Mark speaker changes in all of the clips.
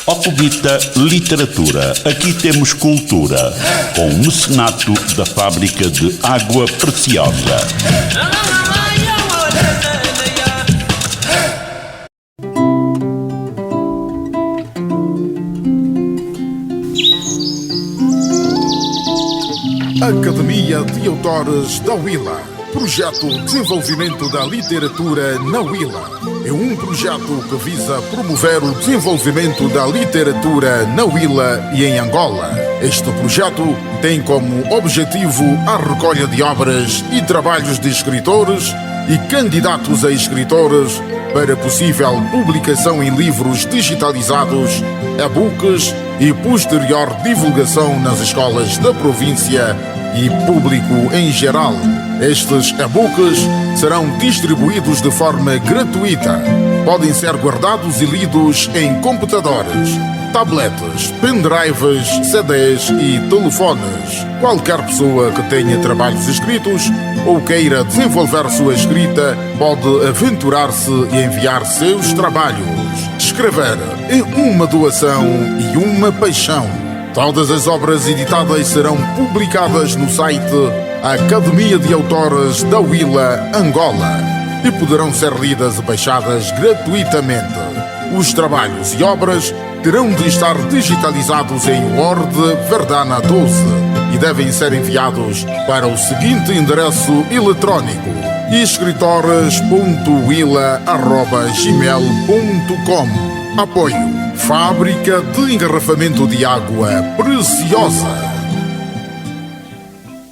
Speaker 1: Ocuvita Literatura. Aqui temos cultura, com o mecenato da Fábrica de Água Preciosa.
Speaker 2: Academia de Autores da Willa. Projeto de Desenvolvimento da Literatura na Willa. É um projeto que visa promover o desenvolvimento da literatura na Willa e em Angola. Este projeto tem como objetivo a recolha de obras e trabalhos de escritores e candidatos a escritores para possível publicação em livros digitalizados, e-books e posterior divulgação nas escolas da província e público em geral. Estes e-books serão distribuídos de forma gratuita. Podem ser guardados e lidos em computadores, tabletes, pendrives, CDs e telefones. Qualquer pessoa que tenha trabalhos escritos ou queira desenvolver sua escrita pode aventurar-se e enviar seus trabalhos. Escrever é uma doação e uma paixão. Todas as obras editadas serão publicadas no site Academia de Autores da Willa, Angola, e poderão ser lidas e baixadas gratuitamente. Os trabalhos e obras terão de estar digitalizados em Word Verdana 12 e devem ser enviados para o seguinte endereço eletrónico: escritores.willa@gmail.com. Apoio Fábrica de Engarrafamento de Água Preciosa.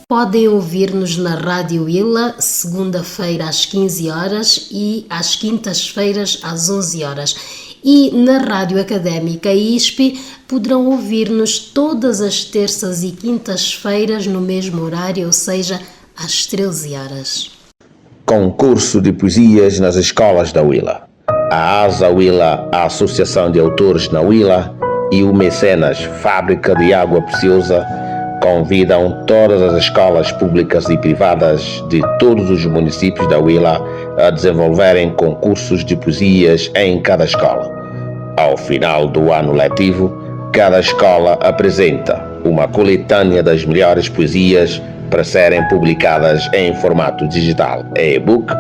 Speaker 3: Podem ouvir-nos na Rádio Willa, segunda-feira às 15 horas e às quintas-feiras às 11 horas. E na Rádio Académica ISP poderão ouvir-nos todas as terças e quintas-feiras no mesmo horário, ou seja, às 13 horas.
Speaker 4: Concurso de poesias nas escolas da Willa. A ASA Willa, a Associação de Autores na Willa, e o Mecenas Fábrica de Água Preciosa convidam todas as escolas públicas e privadas de todos os municípios da Willa a desenvolverem concursos de poesias em cada escola. Ao final do ano letivo, cada escola apresenta uma coletânea das melhores poesias para serem publicadas em formato digital, e-book,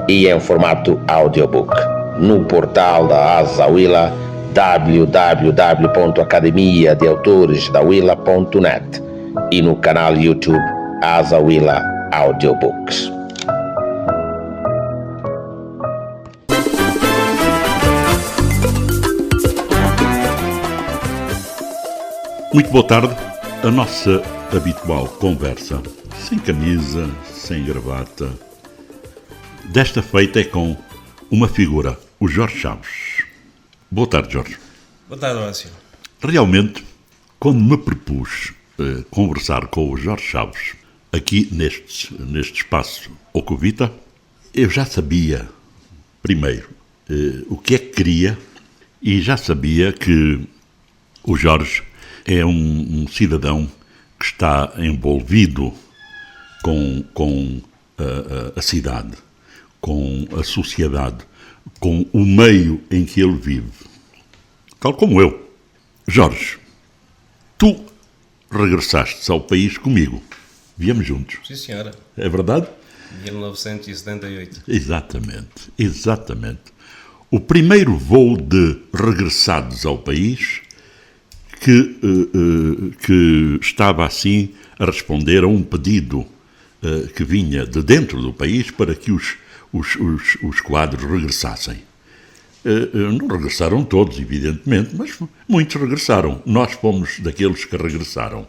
Speaker 4: e em formato audiobook no portal da ASA Willa, www.academiadeautoresdawilla.net, e no canal YouTube ASA Willa Audiobooks.
Speaker 1: Muito boa tarde. A nossa habitual conversa, sem camisa, sem gravata, desta feita é com uma figura, o Jorge Chaves. Boa tarde, Jorge.
Speaker 5: Boa tarde, Horácio.
Speaker 1: Realmente, quando me propus conversar com o Jorge Chaves aqui neste espaço Ocuvita, eu já sabia, primeiro, o que é que queria, e já sabia que o Jorge é um cidadão que está envolvido com a cidade, com a sociedade, com o meio em que ele vive. Tal como eu. Jorge, tu regressaste ao país comigo. Viemos juntos.
Speaker 5: Sim, senhora.
Speaker 1: É verdade?
Speaker 5: 1978.
Speaker 1: Exatamente. O primeiro voo de regressados ao país que estava assim a responder a um pedido que vinha de dentro do país para que os quadros regressassem. Não regressaram todos, evidentemente, mas muitos regressaram. Nós fomos daqueles que regressaram.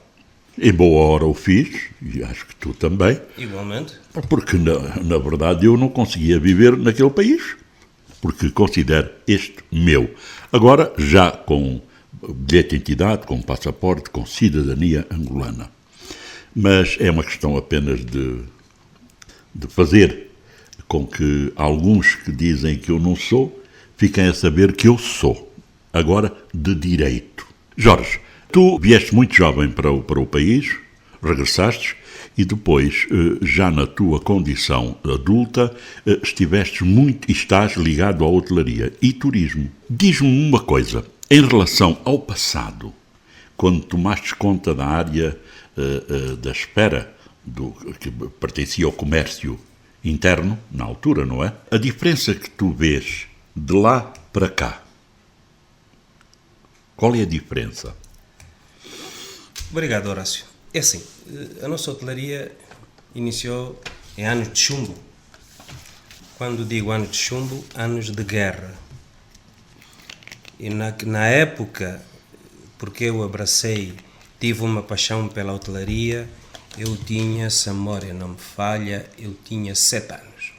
Speaker 1: Em boa hora o fiz, e acho que tu também.
Speaker 5: Igualmente.
Speaker 1: Porque, na verdade, eu não conseguia viver naquele país, porque considero este meu. Agora, já com bilhete de identidade, com passaporte, com cidadania angolana. Mas é uma questão apenas de fazer com que alguns que dizem que eu não sou, fiquem a saber que eu sou, agora de direito. Jorge, tu vieste muito jovem para o país, regressaste, e depois, já na tua condição adulta, estiveste muito e estás ligado à hotelaria e turismo. Diz-me uma coisa, Em relação ao passado, quando tomaste conta da área da espera, que pertencia ao comércio interno, na altura, não é? A diferença que tu vês de lá para cá, qual é a diferença?
Speaker 5: Obrigado, Horácio. É assim, a nossa hotelaria iniciou em anos de chumbo. Quando digo anos de chumbo, anos de guerra. E na época, porque eu abracei, tive uma paixão pela hotelaria, eu tinha, se a memória não me falha, eu tinha 7 anos.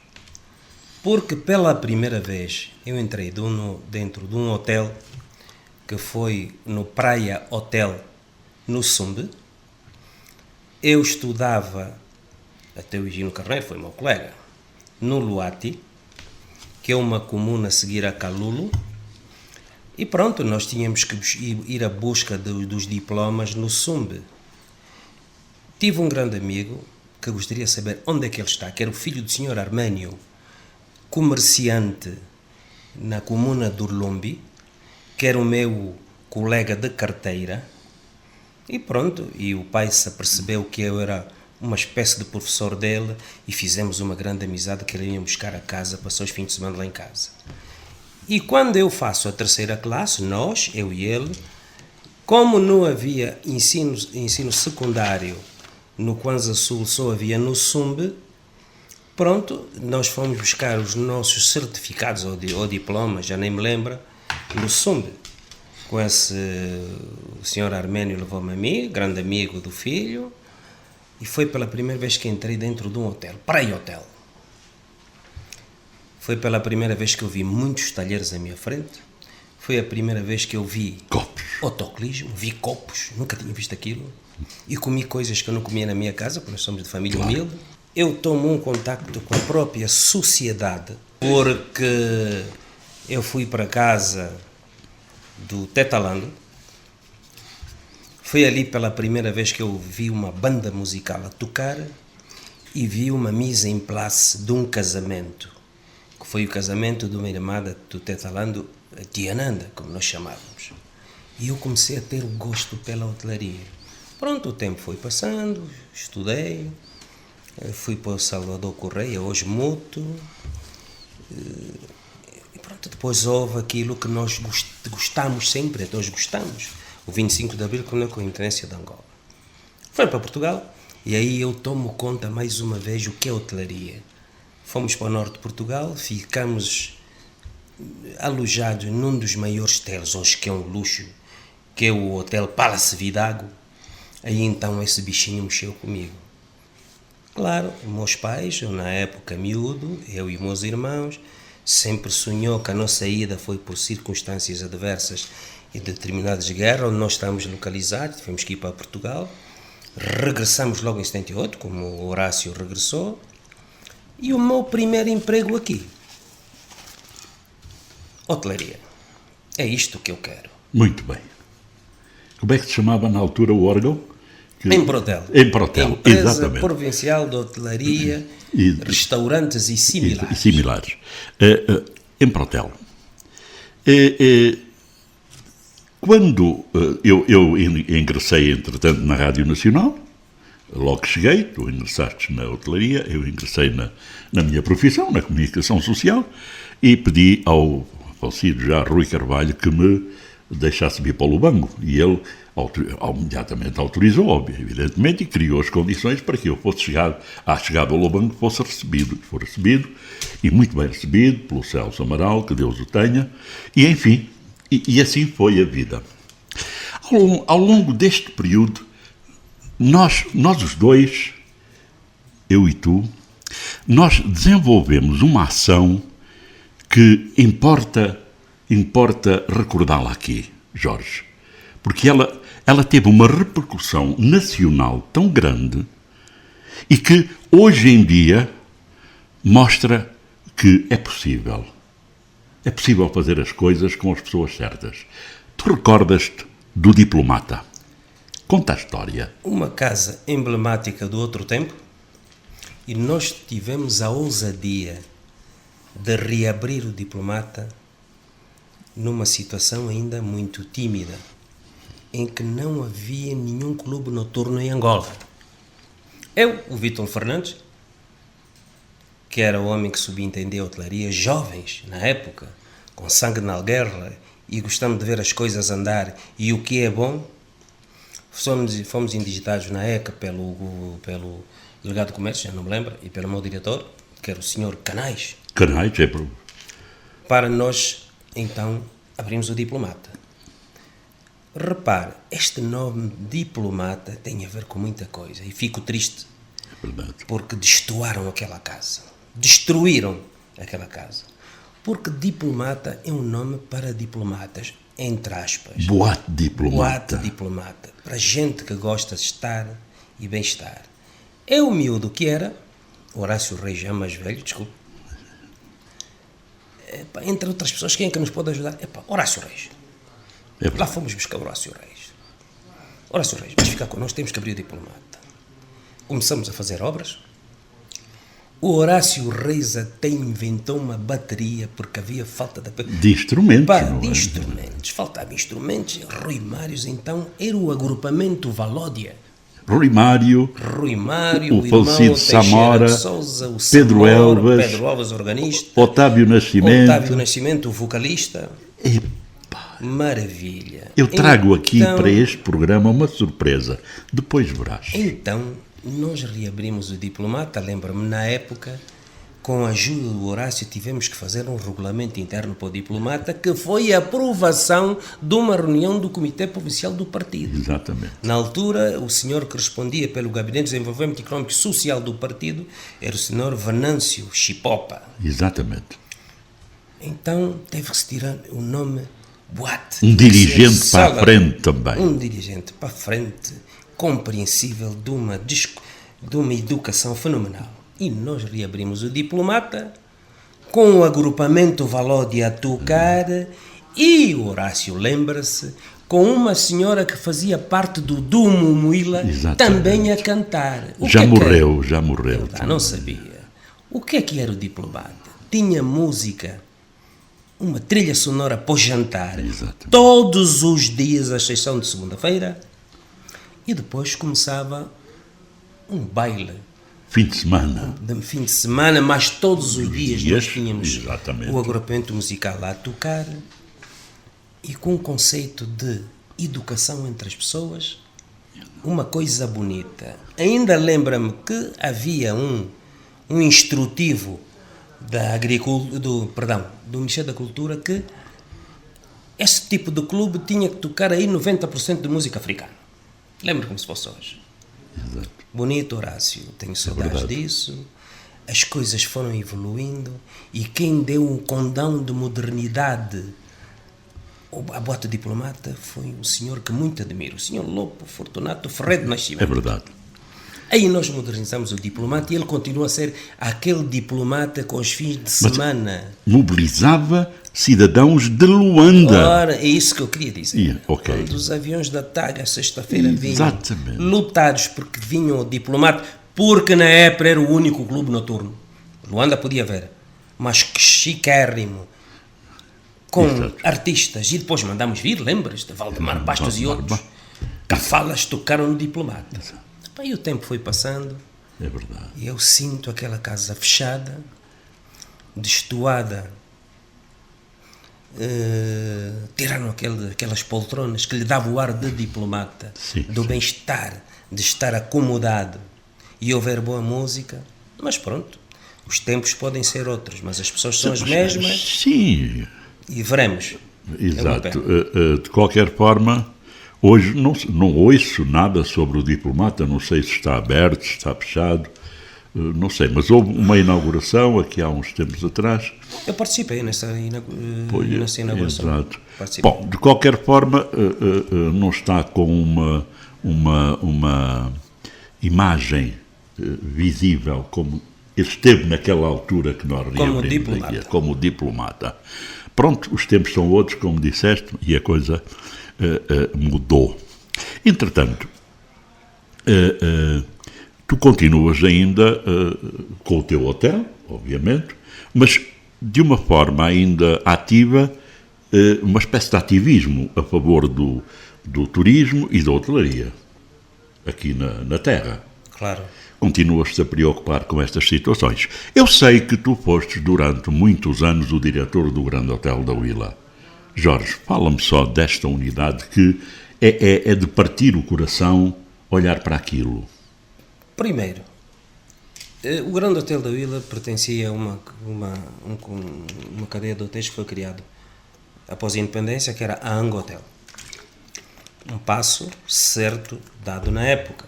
Speaker 5: Porque pela primeira vez eu entrei dentro de um hotel que foi no Praia Hotel, no Sumbe. Eu estudava, até o Higino Carneiro foi meu colega, no Luati, que é uma comuna a seguir a Calulo. E pronto, nós tínhamos que ir à busca dos diplomas no Sumbe. Tive um grande amigo que gostaria de saber onde é que ele está, que era o filho do senhor Armênio, comerciante na comuna do Urlumbi, que era o meu colega de carteira. E pronto, e o pai se apercebeu que eu era uma espécie de professor dele e fizemos uma grande amizade, que ele ia buscar a casa, passou os fins de semana lá em casa. E quando eu faço a 3ª classe, nós, eu e ele, como não havia ensino secundário no Kwanza Sul, só havia no Sumbe, pronto, nós fomos buscar os nossos certificados ou diplomas, já nem me lembro, no Sumbe. Com o senhor Armênio levou-me a mim, grande amigo do filho, e foi pela primeira vez que entrei dentro de um hotel, Praia Hotel. Foi pela primeira vez que eu vi muitos talheres à minha frente. Foi a primeira vez que eu vi autocolismo, vi copos, nunca tinha visto aquilo. E comi coisas que eu não comia na minha casa, porque nós somos de família humilde. Eu tomo um contacto com a própria sociedade, porque eu fui para casa do Tetalando. Foi ali pela primeira vez que eu vi uma banda musical a tocar e vi uma mise en place de um casamento, que foi o casamento de uma irmã do Tetalando, a Tia Nanda, como nós chamávamos. E eu comecei a ter o gosto pela hotelaria. Pronto, o tempo foi passando, estudei, fui para o Salvador Correia, hoje Muto, e pronto, depois houve aquilo que nós gostamos sempre, nós gostamos, o 25 de Abril, com a independência de Angola. Foi para Portugal, e aí eu tomo conta mais uma vez o que é hotelaria. Fomos para o norte de Portugal, ficamos alojados num dos maiores hotéis, hoje que é um luxo, que é o Hotel Palace Vidago. Aí então esse bichinho mexeu comigo. Claro, meus pais, eu na época miúdo, eu e meus irmãos, sempre sonhou que a nossa ida foi por circunstâncias adversas e determinadas guerras, onde nós estamos localizados, tivemos que ir para Portugal. Regressamos logo em 78, como o Horácio regressou. E o meu primeiro emprego aqui, hotelaria. É isto que eu quero.
Speaker 1: Muito bem. Como é que se chamava na altura o órgão?
Speaker 5: Emprotel.
Speaker 1: Emprotel,
Speaker 5: Empresa
Speaker 1: exatamente.
Speaker 5: Provincial de Hotelaria, Restaurantes e Similares.
Speaker 1: Similares. Emprotel. Quando eu ingressei, entretanto, na Rádio Nacional, logo que cheguei, tu ingressaste na hotelaria, eu ingressei na minha profissão, na comunicação social, e pedi ao falecido já Rui Carvalho que me deixasse vir para o Lubango. E ele imediatamente autorizou, evidentemente, e criou as condições para que eu fosse à chegada ao Lubango, fosse recebido. Foi recebido, e muito bem recebido, pelo Celso Amaral, que Deus o tenha, e enfim, e assim foi a vida. Ao longo deste período, nós os dois, eu e tu, nós desenvolvemos uma ação que importa recordá-la aqui, Jorge, porque ela teve uma repercussão nacional tão grande e que hoje em dia mostra que é possível fazer as coisas com as pessoas certas. Tu recordas-te do Diplomata? Conta a história.
Speaker 5: Uma casa emblemática do outro tempo, e nós tivemos a ousadia de reabrir o Diplomata numa situação ainda muito tímida, em que não havia nenhum clube noturno em Angola. Eu, o Vítor Fernandes, que era o homem que subentendia a hotelaria, jovens na época, com sangue na guerra e gostamos de ver as coisas andar e o que é bom, fomos indigitados na ECA pelo delegado de comércio, já não me lembro, e pelo meu diretor, que era o senhor Canais.
Speaker 1: Canais, é para...
Speaker 5: Para nós, então, abrimos o Diplomata. Repare, este nome Diplomata tem a ver com muita coisa e fico triste
Speaker 1: Verdade.
Speaker 5: porque destoaram aquela casa, destruíram aquela casa, porque Diplomata é um nome para diplomatas, entre aspas.
Speaker 1: Boate diplomata.
Speaker 5: Boate diplomata, para gente que gosta de estar e bem-estar. É o miúdo que era, Horácio Reis já mais velho, desculpe, entre outras pessoas, quem é que nos pode ajudar? Horácio Reis. Lá fomos buscar Horácio Reis. Horácio Reis, vais ficar connosco, temos que abrir o Diplomata. Começamos a fazer obras. O Horácio Reis até inventou uma bateria porque havia falta
Speaker 1: de instrumentos.
Speaker 5: De instrumentos. Faltavam instrumentos. Rui Mários, então, era o agrupamento Valódia.
Speaker 1: Rui Mário,
Speaker 5: o
Speaker 1: falecido Samora,
Speaker 5: Sousa, o
Speaker 1: Pedro
Speaker 5: Elvas, organista,
Speaker 1: Otávio Nascimento,
Speaker 5: o vocalista.
Speaker 1: Epa.
Speaker 5: Maravilha.
Speaker 1: Eu trago aqui para este programa uma surpresa. Depois verás.
Speaker 5: Então, nós reabrimos o Diplomata. Lembro-me, na época, com a ajuda do Horácio, tivemos que fazer um regulamento interno para o Diplomata, que foi a aprovação de uma reunião do Comitê Provincial do Partido.
Speaker 1: Exatamente.
Speaker 5: Na altura, o senhor que respondia pelo Gabinete de Desenvolvimento Económico e Social do Partido era o senhor Venâncio Chipopa.
Speaker 1: Exatamente.
Speaker 5: Então, teve que se tirar o nome Boate.
Speaker 1: Um dirigente para a frente também.
Speaker 5: Um dirigente para a frente, compreensível, de uma educação fenomenal. E nós reabrimos o Diplomata, com o agrupamento Valódia a tocar, e o Horácio lembra-se, com uma senhora que fazia parte do Dumo Moila, também a cantar.
Speaker 1: Já morreu.
Speaker 5: Não sabia. O que é que era o Diplomata? Tinha música, uma trilha sonora para o jantar, todos os dias, à exceção de segunda-feira, e depois começava um baile.
Speaker 1: Fim de semana,
Speaker 5: mas todos os dias nós tínhamos
Speaker 1: exatamente.
Speaker 5: O agrupamento musical lá a tocar, e com o conceito de educação entre as pessoas, uma coisa bonita. Ainda lembra-me que havia um instrutivo do Ministério da Cultura, que esse tipo de clube tinha que tocar aí 90% de música africana. Lembro como se fosse hoje.
Speaker 1: Exato.
Speaker 5: Bonito, Horácio, tenho saudades disso. As coisas foram evoluindo, e quem deu um condão de modernidade à Boate Diplomata foi um senhor que muito admiro, o senhor Lopo Fortunato Ferreira de Nascimento.
Speaker 1: É verdade.
Speaker 5: Aí nós modernizamos o Diplomata, e ele continua a ser aquele diplomata com os fins de semana.
Speaker 1: Mobilizava cidadãos de Luanda.
Speaker 5: Ora, é isso que eu queria dizer. Quando os aviões da TAG, sexta-feira, vinham lutados porque vinham ao Diplomata, porque na época era o único clube noturno. Luanda podia haver, mas que chiquérrimo, com artistas. E depois mandamos vir, lembras-te, Valdemar Bastos e outros. Cafalas tocaram no Diplomata. E o tempo foi passando.
Speaker 1: É verdade.
Speaker 5: E eu sinto aquela casa fechada, destoada. Tiraram aquelas poltronas que lhe davam o ar de diplomata, do bem-estar, de estar acomodado e ouvir boa música. Mas pronto, os tempos podem ser outros, mas as pessoas são as mesmas.
Speaker 1: Sim.
Speaker 5: E veremos.
Speaker 1: Exato. De qualquer forma, hoje não ouço nada sobre o Diplomata, não sei se está aberto, se está fechado. Não sei, mas houve uma inauguração aqui há uns tempos atrás.
Speaker 5: Eu participei nessa inauguração.
Speaker 1: Exato. Bom, de qualquer forma, não está com uma imagem visível como esteve naquela altura que nós reabrimos aqui, como Diplomata. Pronto, os tempos são outros, como disseste, e a coisa mudou. Entretanto, tu continuas ainda com o teu hotel, obviamente, mas de uma forma ainda ativa uma espécie de ativismo a favor do turismo e da hotelaria, aqui na terra.
Speaker 5: Claro.
Speaker 1: Continuas-te a preocupar com estas situações. Eu sei que tu fostes durante muitos anos o diretor do Grande Hotel da Huila. Jorge, fala-me só desta unidade que é de partir o coração olhar para aquilo.
Speaker 5: Primeiro, o Grande Hotel da Huila pertencia a uma cadeia de hotéis que foi criada após a independência, que era a Angotel. Um passo certo dado na época.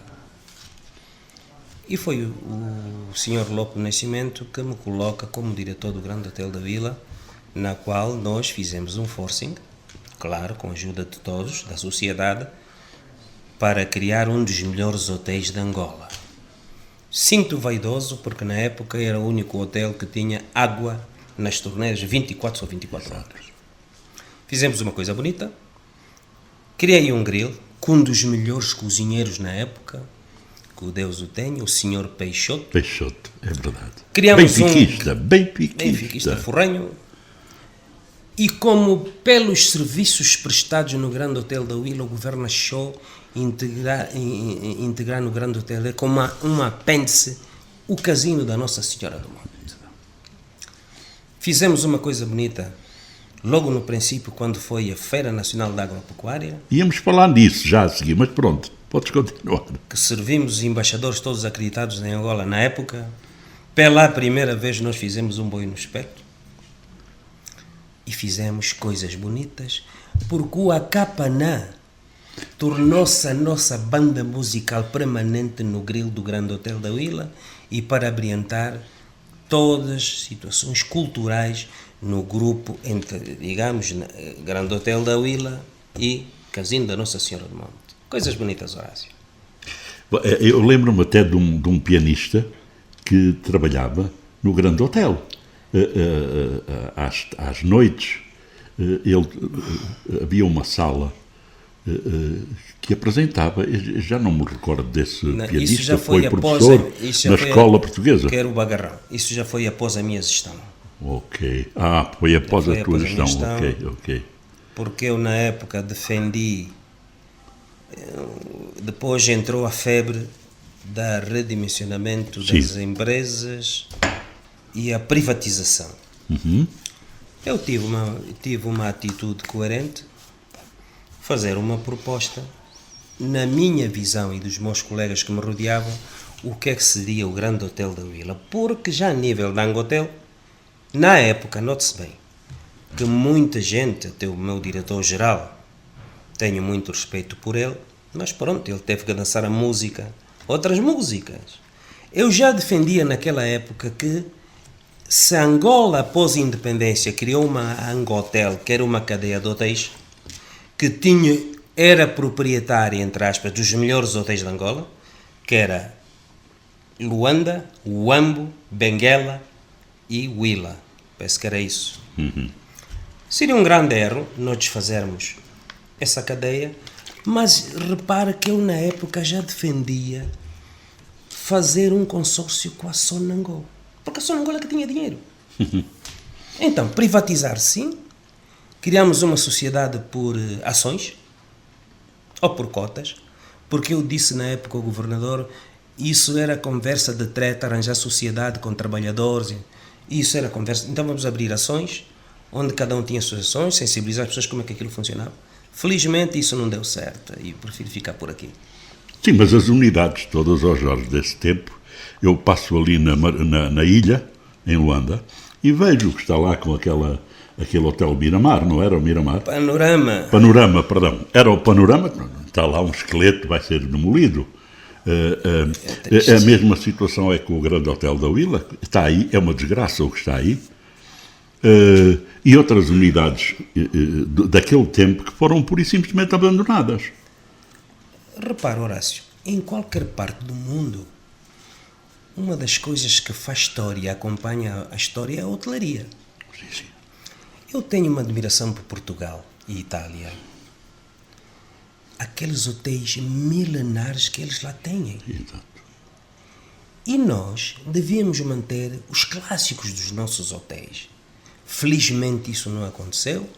Speaker 5: E foi o Sr. Lopo Nascimento que me coloca como diretor do Grande Hotel da Vila, na qual nós fizemos um forcing, claro, com a ajuda de todos, da sociedade, para criar um dos melhores hotéis de Angola. Sinto vaidoso porque na época era o único hotel que tinha água nas torneiras 24 ou 24 horas. Fizemos uma coisa bonita, criei um grill com um dos melhores cozinheiros na época, que o Deus o tenha, o Sr. Peixoto.
Speaker 1: Peixoto, é verdade.
Speaker 5: Criamos
Speaker 1: Benfiquista.
Speaker 5: Forrenho. E como pelos serviços prestados no Grande Hotel da Huila, o governo achou integrar no Grande Hotel como um apêndice o casino da Nossa Senhora do Monte. Fizemos uma coisa bonita logo no princípio, quando foi a Feira Nacional da Agropecuária.
Speaker 1: Íamos falar disso já a seguir, mas pronto, podes continuar.
Speaker 5: Que servimos embaixadores todos acreditados em Angola na época. Pela primeira vez nós fizemos um boi no espectro. E fizemos coisas bonitas, porque o Acapanã tornou-se a nossa banda musical permanente no grill do Grande Hotel da Huila e para ambientar todas as situações culturais no grupo entre, digamos, Grande Hotel da Huila e Casino da Nossa Senhora do Monte. Coisas bonitas, Horácio.
Speaker 1: Eu lembro-me até de um pianista que trabalhava no Grande Hotel. Às noites, havia uma sala que apresentava, já não me recordo desse pianista,
Speaker 5: isso já foi
Speaker 1: professor na escola portuguesa.
Speaker 5: Que era o Bagarrão. Isso já foi após a minha gestão.
Speaker 1: Ok. Foi após a tua gestão. Ok.
Speaker 5: Porque eu, na época, defendi. Depois entrou a febre da redimensionamento das empresas e a privatização.
Speaker 1: Uhum.
Speaker 5: Eu tive uma atitude coerente, fazer uma proposta, na minha visão e dos meus colegas que me rodeavam, o que é que seria o Grande Hotel da Huila. Porque já a nível da Angotel, na época, note-se bem, que muita gente, até o meu diretor-geral, tenho muito respeito por ele, mas pronto, ele teve que dançar a música, outras músicas. Eu já defendia naquela época que se Angola, após a independência, criou uma Angotel, que era uma cadeia de hotéis, que era proprietária, entre aspas, dos melhores hotéis de Angola, que era Luanda, Huambo, Benguela e Huila. Parece que era isso.
Speaker 1: Uhum.
Speaker 5: Seria um grande erro nós desfazermos essa cadeia, mas repara que eu na época já defendia fazer um consórcio com a Sonangol, porque a Sonangol é que tinha dinheiro. Então, privatizar sim, criamos uma sociedade por ações ou por cotas, porque eu disse na época ao governador, isso era conversa de treta, arranjar sociedade com trabalhadores, isso era conversa, então vamos abrir ações, onde cada um tinha suas ações, sensibilizar as pessoas como é que aquilo funcionava. Felizmente isso não deu certo e prefiro ficar por aqui.
Speaker 1: Sim, mas as unidades todas, aos Jorge, desse tempo, eu passo ali na ilha, em Luanda, e vejo que está lá com aquele hotel Miramar, não era o Miramar? Panorama, perdão. Era o Panorama, está lá um esqueleto, vai ser demolido. A mesma situação é com o Grande Hotel da Huila, está aí, é uma desgraça o que está aí. E outras unidades daquele tempo que foram pura e simplesmente abandonadas.
Speaker 5: Repara, Horácio, em qualquer parte do mundo, uma das coisas que faz história, acompanha a história, é a hotelaria.
Speaker 1: Sim.
Speaker 5: Eu tenho uma admiração por Portugal e Itália. Aqueles hotéis milenares que eles lá têm.
Speaker 1: Exato.
Speaker 5: E nós devíamos manter os clássicos dos nossos hotéis. Felizmente isso não aconteceu.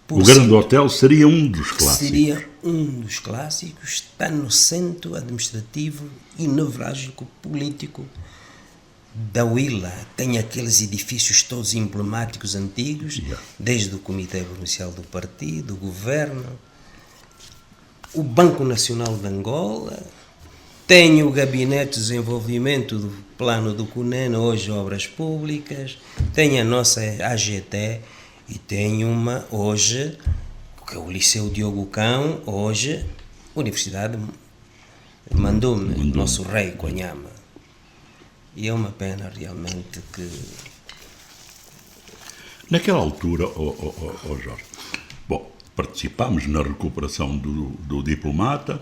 Speaker 1: O Grande Hotel seria um dos clássicos.
Speaker 5: Seria um dos clássicos, está no centro administrativo e nevrálgico político da Huila. Tem aqueles edifícios todos emblemáticos antigos, desde o Comitê Provincial do Partido, o Governo, o Banco Nacional de Angola, tem o Gabinete de Desenvolvimento do Plano do CUNEN, hoje Obras Públicas, tem a nossa AGT e tem uma, hoje, que é o Liceu Diogo Cão, hoje, Universidade Mandume, nosso rei Conhama. E é uma pena realmente que...
Speaker 1: Naquela altura, Jorge, bom, participámos na recuperação do diplomata.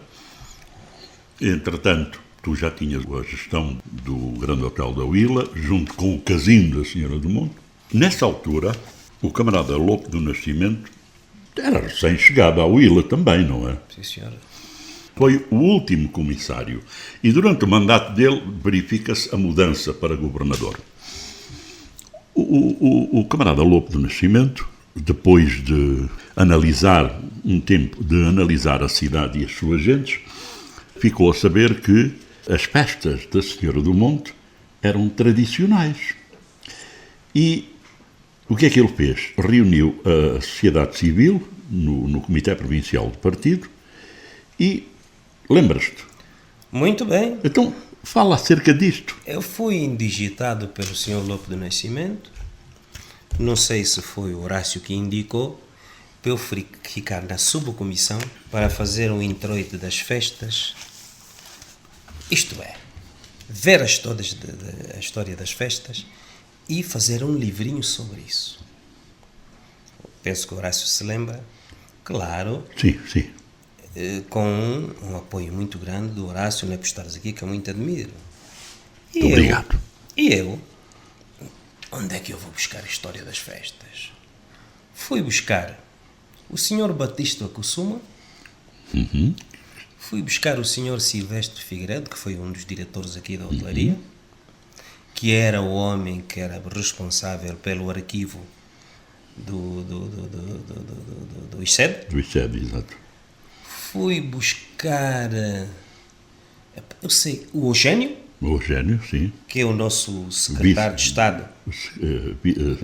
Speaker 1: Entretanto, tu já tinhas a gestão do Grande Hotel da Huila, junto com o casino da Senhora do Monte. Nessa altura, o camarada Lopo do Nascimento era recém-chegado à Huila também, não é?
Speaker 5: Sim, senhora.
Speaker 1: Foi o último comissário e durante o mandato dele verifica-se a mudança para governador. O camarada Lopo do Nascimento, depois de analisar um tempo, de analisar a cidade e as suas gentes, ficou a saber que as festas da Senhora do Monte eram tradicionais. E o que é que ele fez? Reuniu a sociedade civil no Comitê Provincial do Partido e lembras-te?
Speaker 5: Muito bem.
Speaker 1: Então, fala acerca disto.
Speaker 5: Eu fui indigitado pelo Sr. Lopo do Nascimento. Não sei se foi o Horácio que indicou para eu ficar na subcomissão para fazer um introito das festas. Isto é, ver a história das festas e fazer um livrinho sobre isso. Penso que o Horácio se lembra. Claro.
Speaker 1: Sim, sim.
Speaker 5: Com um apoio muito grande do Horácio Nepostares aqui, que eu muito admiro.
Speaker 1: Muito obrigado.
Speaker 5: E eu, onde é que eu vou buscar a história das festas? Fui buscar o Sr. Batista Kusuma, fui buscar o Sr. Silvestre Figueiredo, que foi um dos diretores aqui da hotelaria, que era o homem que era responsável pelo arquivo do ICED.
Speaker 1: Do ICED, exato.
Speaker 5: Fui buscar, eu sei, o Eugênio.
Speaker 1: O Eugênio, sim.
Speaker 5: Que é o nosso secretário de Estado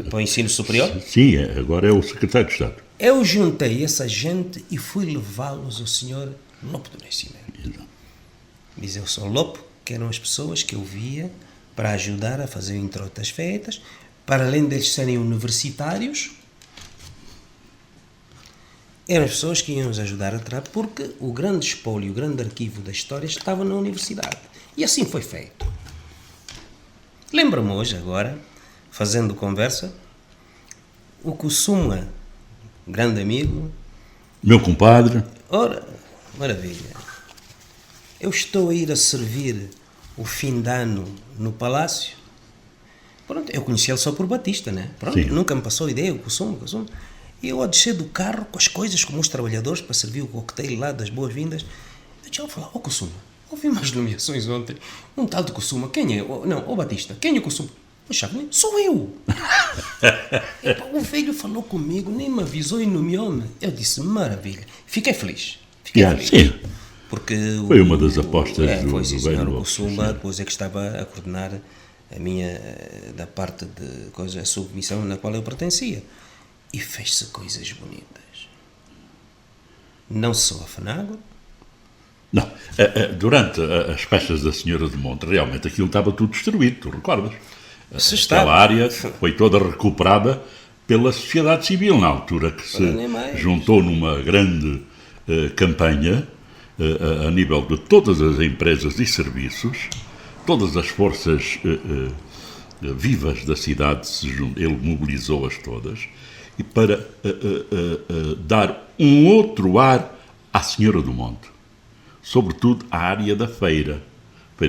Speaker 5: para o ensino superior.
Speaker 1: Sim, agora é o secretário de Estado.
Speaker 5: Eu juntei essa gente e fui levá-los ao Sr. Lopo do Nascimento.
Speaker 1: Exato.
Speaker 5: Diz eu sou Lopo, que eram as pessoas que eu via para ajudar a fazer o introito das feitas, para além deles serem universitários, eram as pessoas que iam nos ajudar a tratar, porque o grande espólio, o grande arquivo da história estava na universidade. E assim foi feito. Lembro-me hoje, agora, fazendo conversa, o Kusuma, grande amigo...
Speaker 1: Meu compadre.
Speaker 5: Ora, maravilha. Eu estou a ir a servir o fim de ano no Palácio. Pronto, eu conheci ele só por Batista, né? Pronto,
Speaker 1: Sim.
Speaker 5: Nunca me passou a ideia, o Kusuma. E eu a descer do carro com as coisas, como os trabalhadores, para servir o coquetel lá das boas-vindas. Eu tinha a falar, Kusuma, ouvi umas nomeações ontem. Um tal de Kusuma, quem é? Não, Batista, quem é Kusuma? Poxa, sou eu! Epa, o velho falou comigo, nem me avisou e nomeou-me. Eu disse, maravilha. Fiquei feliz.
Speaker 1: Sim.
Speaker 5: Porque
Speaker 1: foi uma das apostas do
Speaker 5: foi, sim, senhor,
Speaker 1: velho
Speaker 5: o Kusuma, depois é que estava a coordenar a minha, da parte de coisa, a submissão na qual eu pertencia. E fez-se coisas bonitas. Não só a Fenago.
Speaker 1: Não, durante as festas da Senhora do Monte, realmente aquilo estava tudo destruído, tu recordas? Aquela área foi toda recuperada pela sociedade civil, na altura que se juntou numa grande campanha a nível de todas as empresas e serviços, todas as forças vivas da cidade, ele mobilizou-as todas, e para dar um outro ar à Senhora do Monte, sobretudo à área da feira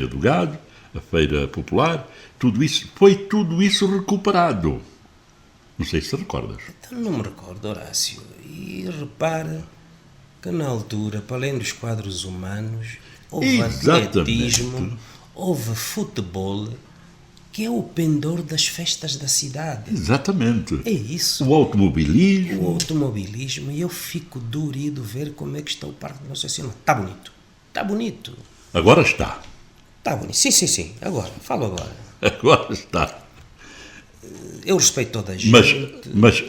Speaker 1: do gado, a feira popular, tudo isso recuperado. Não sei se recordas.
Speaker 5: Então não me recordo, Horácio. E repara que na altura, para além dos quadros humanos, houve atletismo, houve futebol, que é o pendor das festas da cidade.
Speaker 1: Exatamente.
Speaker 5: É isso.
Speaker 1: O automobilismo.
Speaker 5: O automobilismo, e eu fico dorido ver como é que está o Parque de Nossa Senhora. Está bonito. Está bonito.
Speaker 1: Agora está.
Speaker 5: Está bonito. Sim. Agora. Falo agora.
Speaker 1: Agora está.
Speaker 5: Eu respeito toda a gente.
Speaker 1: Mas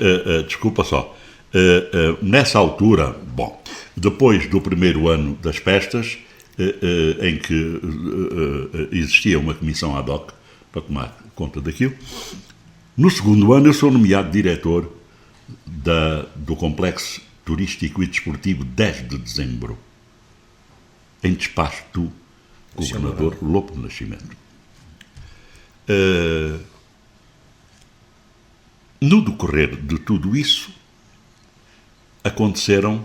Speaker 1: desculpa só. Nessa altura, bom, depois do primeiro ano das festas, em que existia uma comissão ad hoc para tomar conta daquilo, no segundo ano eu sou nomeado diretor do Complexo Turístico e Desportivo 10 de Dezembro, em despacho do governador Lopo de Nascimento. No decorrer de tudo isso, aconteceram,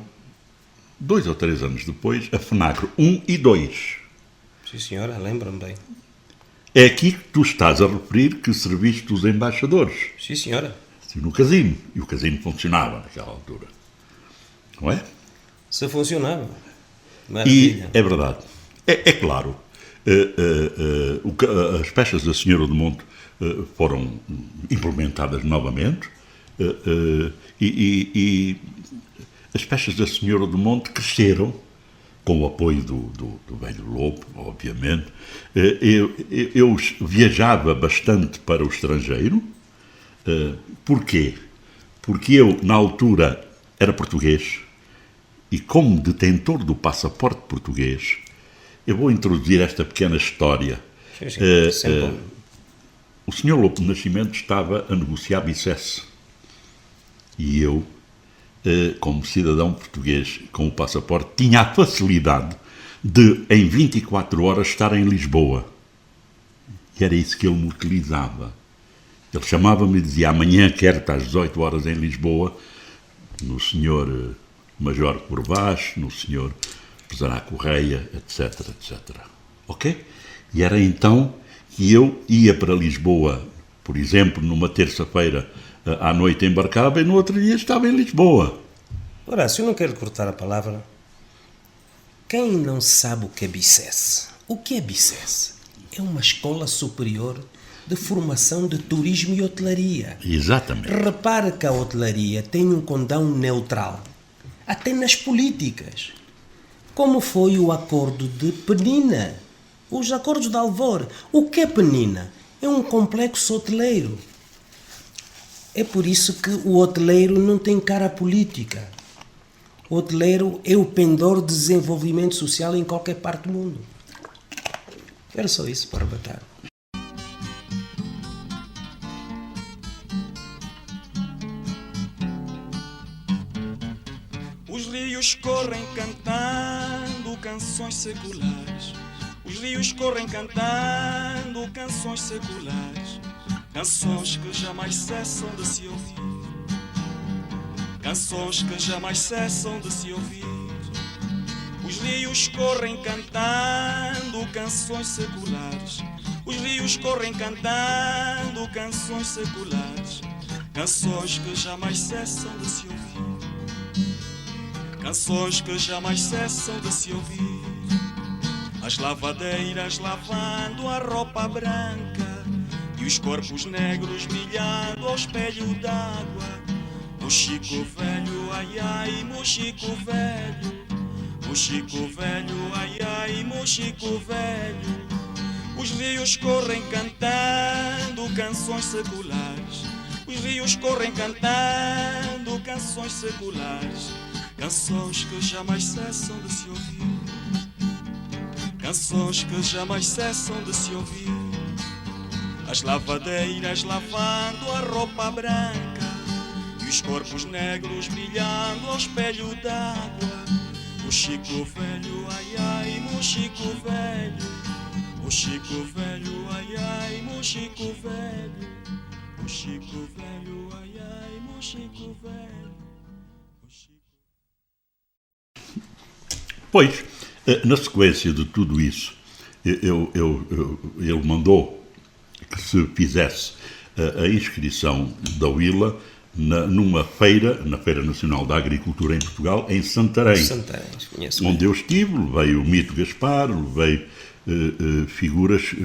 Speaker 1: 2 ou 3 anos depois, a FNACRO 1 e 2.
Speaker 5: Sim, senhora, lembro-me bem.
Speaker 1: É aqui que tu estás a referir que serviste os embaixadores.
Speaker 5: Sim, senhora.
Speaker 1: No casino. E o casino funcionava naquela altura. Não é?
Speaker 5: Se funcionava.
Speaker 1: E
Speaker 5: Maravilha.
Speaker 1: é verdade. É claro. As festas da Senhora do Monte foram implementadas novamente e as festas da Senhora do Monte cresceram com o apoio do velho Lopo, obviamente. Eu viajava bastante para o estrangeiro. Porquê? Porque eu, na altura, era português e, como detentor do passaporte português, eu vou introduzir esta pequena história.
Speaker 5: Sim, sempre.
Speaker 1: O Sr. Lopo de Nascimento estava a negociar BICES e eu, como cidadão português com o passaporte, tinha a facilidade de, em 24 horas, estar em Lisboa. E era isso que ele me utilizava. Ele chamava-me e dizia: amanhã quero estar às 18 horas em Lisboa, no Sr. Major Corvaz, no Sr. Pesará Correia, etc, etc. Ok? E era então que eu ia para Lisboa, por exemplo, numa terça-feira à noite embarcava e no outro dia estava em Lisboa.
Speaker 5: Horácio, eu não quero cortar a palavra. Quem não sabe o que é BICES? O que é BICES? É uma escola superior de formação de turismo e hotelaria.
Speaker 1: Exatamente.
Speaker 5: Repara que a hotelaria tem um condão neutral, até nas políticas. Como foi o acordo de Penina, os acordos de Alvor. O que é Penina? É um complexo hoteleiro. É por isso que o hoteleiro não tem cara política. O hoteleiro é o pendor de desenvolvimento social em qualquer parte do mundo. Era só isso para bater.
Speaker 6: Os rios correm cantando canções seculares. Os rios correm cantando canções seculares. Canções que jamais cessam de se ouvir. Canções que jamais cessam de se ouvir. Os rios correm cantando canções seculares. Os rios correm cantando canções seculares. Canções que jamais cessam de se ouvir. Canções que jamais cessam de se ouvir. As lavadeiras lavando a roupa branca e os corpos negros brilhando ao espelho d'água. Mochico velho, ai ai, mochico velho. Mochico velho, ai ai, mochico velho. Os rios correm cantando canções seculares. Os rios correm cantando canções seculares. Canções que jamais cessam de se ouvir. Canções que jamais cessam de se ouvir. As lavadeiras lavando a roupa branca e os corpos negros brilhando ao espelho d'água. Mochico velho, ai ai, mochico velho. Mochico velho, ai ai, mochico velho. Mochico velho, ai ai, mochico velho.
Speaker 1: Pois, na sequência de tudo isso, ele mandou que se fizesse a inscrição da Willa numa feira, na Feira Nacional da Agricultura em Portugal, em Santarém.
Speaker 5: Santarém, conheço.
Speaker 1: Onde eu estive, levei o Mito Gaspar, levei figuras,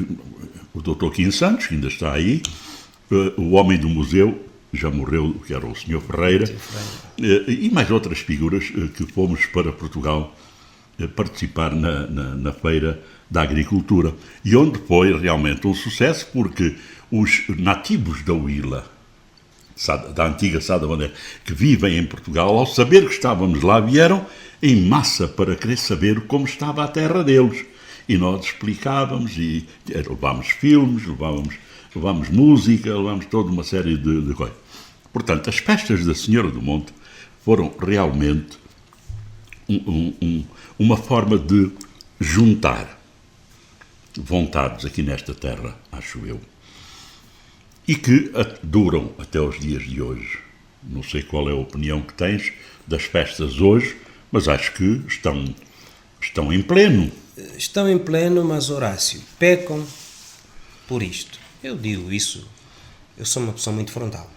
Speaker 1: o Dr. Quim Santos, que ainda está aí, o homem do museu, já morreu, que era o Sr. Ferreira, e mais outras figuras que fomos para Portugal participar na Feira da Agricultura, e onde foi realmente um sucesso, porque os nativos da Huila, da antiga Sá da Bandeira, que vivem em Portugal, ao saber que estávamos lá, vieram em massa para querer saber como estava a terra deles. E nós explicávamos, e levámos filmes, levámos música, levámos toda uma série de coisas. Portanto, as festas da Senhora do Monte foram realmente uma forma de juntar vontades aqui nesta terra, acho eu, e que duram até os dias de hoje. Não sei qual é a opinião que tens das festas hoje, mas acho que estão em pleno.
Speaker 5: Estão em pleno, mas, Horácio, pecam por isto. Eu digo isso, eu sou uma pessoa muito frontal.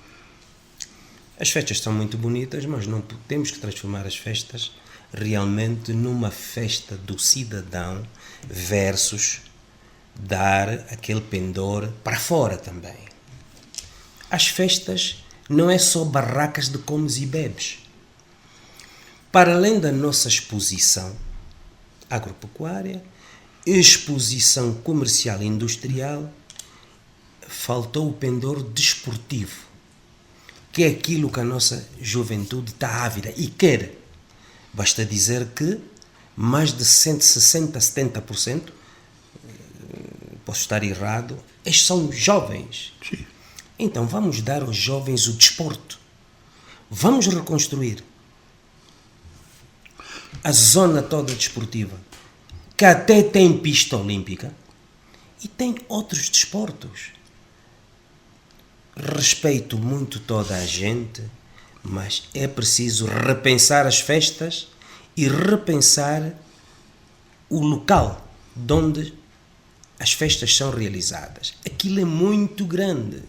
Speaker 5: As festas são muito bonitas, mas não temos que transformar as festas realmente numa festa do cidadão versus dar aquele pendor para fora também. As festas não é só barracas de comes e bebes. Para além da nossa exposição agropecuária, exposição comercial e industrial, faltou o pendor desportivo, que é aquilo que a nossa juventude está ávida e quer. Basta dizer que mais de 160%, 70%, posso estar errado, estes são jovens.
Speaker 1: Sim.
Speaker 5: Então vamos dar aos jovens o desporto. Vamos reconstruir a zona toda desportiva, que até tem pista olímpica e tem outros desportos. Respeito muito toda a gente, mas é preciso repensar as festas e repensar o local de onde as festas são realizadas. Aquilo é muito grande.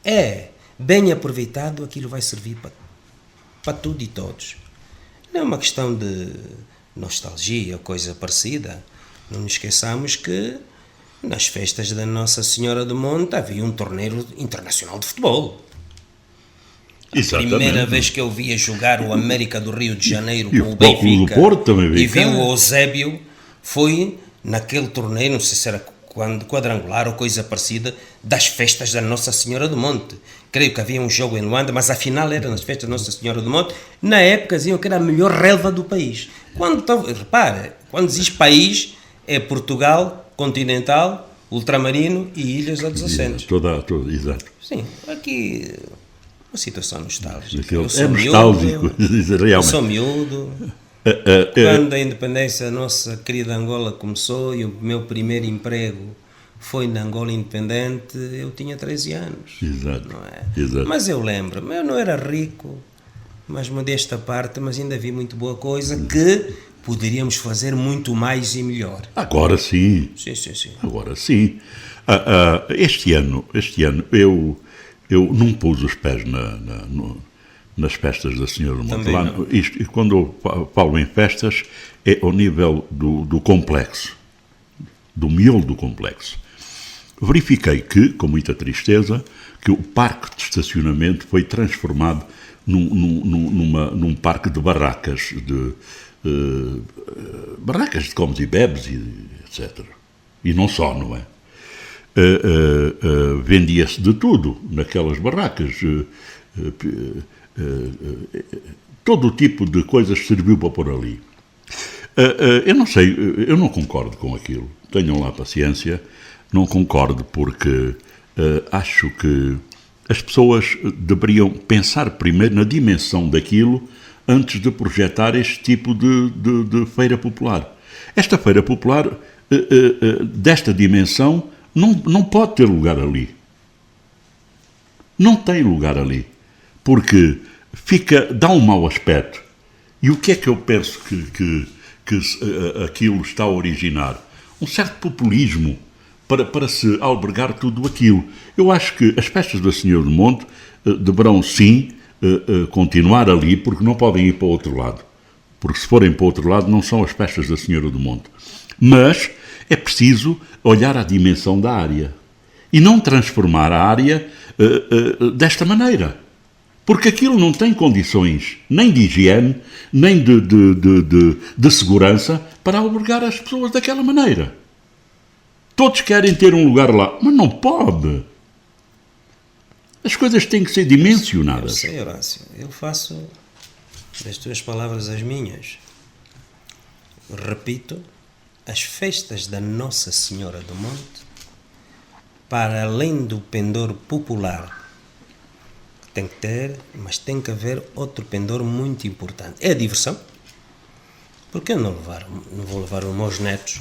Speaker 5: É bem aproveitado, aquilo vai servir para tudo e todos. Não é uma questão de nostalgia, coisa parecida. Não nos esqueçamos que nas festas da Nossa Senhora do Monte havia um torneio internacional de futebol.
Speaker 1: Exatamente.
Speaker 5: A primeira vez que eu via jogar o América do Rio de Janeiro
Speaker 1: E
Speaker 5: com
Speaker 1: o
Speaker 5: o
Speaker 1: Futebol Clube
Speaker 5: Benfica
Speaker 1: do Porto também veio
Speaker 5: e vi
Speaker 1: cá.
Speaker 5: o Eusébio, foi naquele torneio, não sei se era quadrangular ou coisa parecida, das festas da Nossa Senhora do Monte. Creio que havia um jogo em Luanda, mas a final era nas festas da Nossa Senhora do Monte. Na época diziam que era a melhor relva do país. Repara, quando diz país, é Portugal, continental, ultramarino e ilhas adjacentes.
Speaker 1: Exato.
Speaker 5: Sim, aqui uma situação nostálgica.
Speaker 1: Aquilo
Speaker 5: Eu sou
Speaker 1: é nostálgico,
Speaker 5: eu
Speaker 1: realmente.
Speaker 5: sou miúdo. Quando a independência da nossa querida Angola começou e o meu primeiro emprego foi na Angola Independente, eu tinha 13 anos.
Speaker 1: Exato.
Speaker 5: Não é?
Speaker 1: Exato.
Speaker 5: Mas eu lembro-me, eu não era rico, mas modesta parte, mas ainda vi muito boa coisa que poderíamos fazer muito mais e melhor.
Speaker 1: Agora sim.
Speaker 5: Sim.
Speaker 1: Agora sim. Este ano eu não pus os pés nas festas da Senhora do Monte. Lá, e quando eu falo em festas, é ao nível do complexo, do miolo do complexo. Verifiquei que, com muita tristeza, que o parque de estacionamento foi transformado num parque de barracas, barracas de comes e bebes, etc. E não só, não é? Vendia-se de tudo naquelas barracas. Todo o tipo de coisas serviu para pôr ali. Eu não sei, eu não concordo com aquilo. Tenham lá paciência. Não concordo porque acho que as pessoas deveriam pensar primeiro na dimensão daquilo antes de projetar este tipo de feira popular. Esta feira popular, desta dimensão, não pode ter lugar ali. Não tem lugar ali. Porque dá um mau aspecto. E o que é que eu penso que aquilo está a originar? Um certo populismo para se albergar tudo aquilo. Eu acho que as festas da Senhora do Monte deverão, sim, continuar ali, porque não podem ir para o outro lado. Porque se forem para o outro lado, não são as festas da Senhora do Monte. Mas é preciso olhar a dimensão da área e não transformar a área desta maneira. Porque aquilo não tem condições nem de higiene, nem de segurança para albergar as pessoas daquela maneira. Todos querem ter um lugar lá, mas não pode. As coisas têm que ser dimensionadas.
Speaker 5: Eu sei, Horácio. Eu faço das tuas palavras as minhas. Repito, as festas da Nossa Senhora do Monte, para além do pendor popular, tem que ter, mas tem que haver outro pendor muito importante. É a diversão. Porque eu não vou levar os meus netos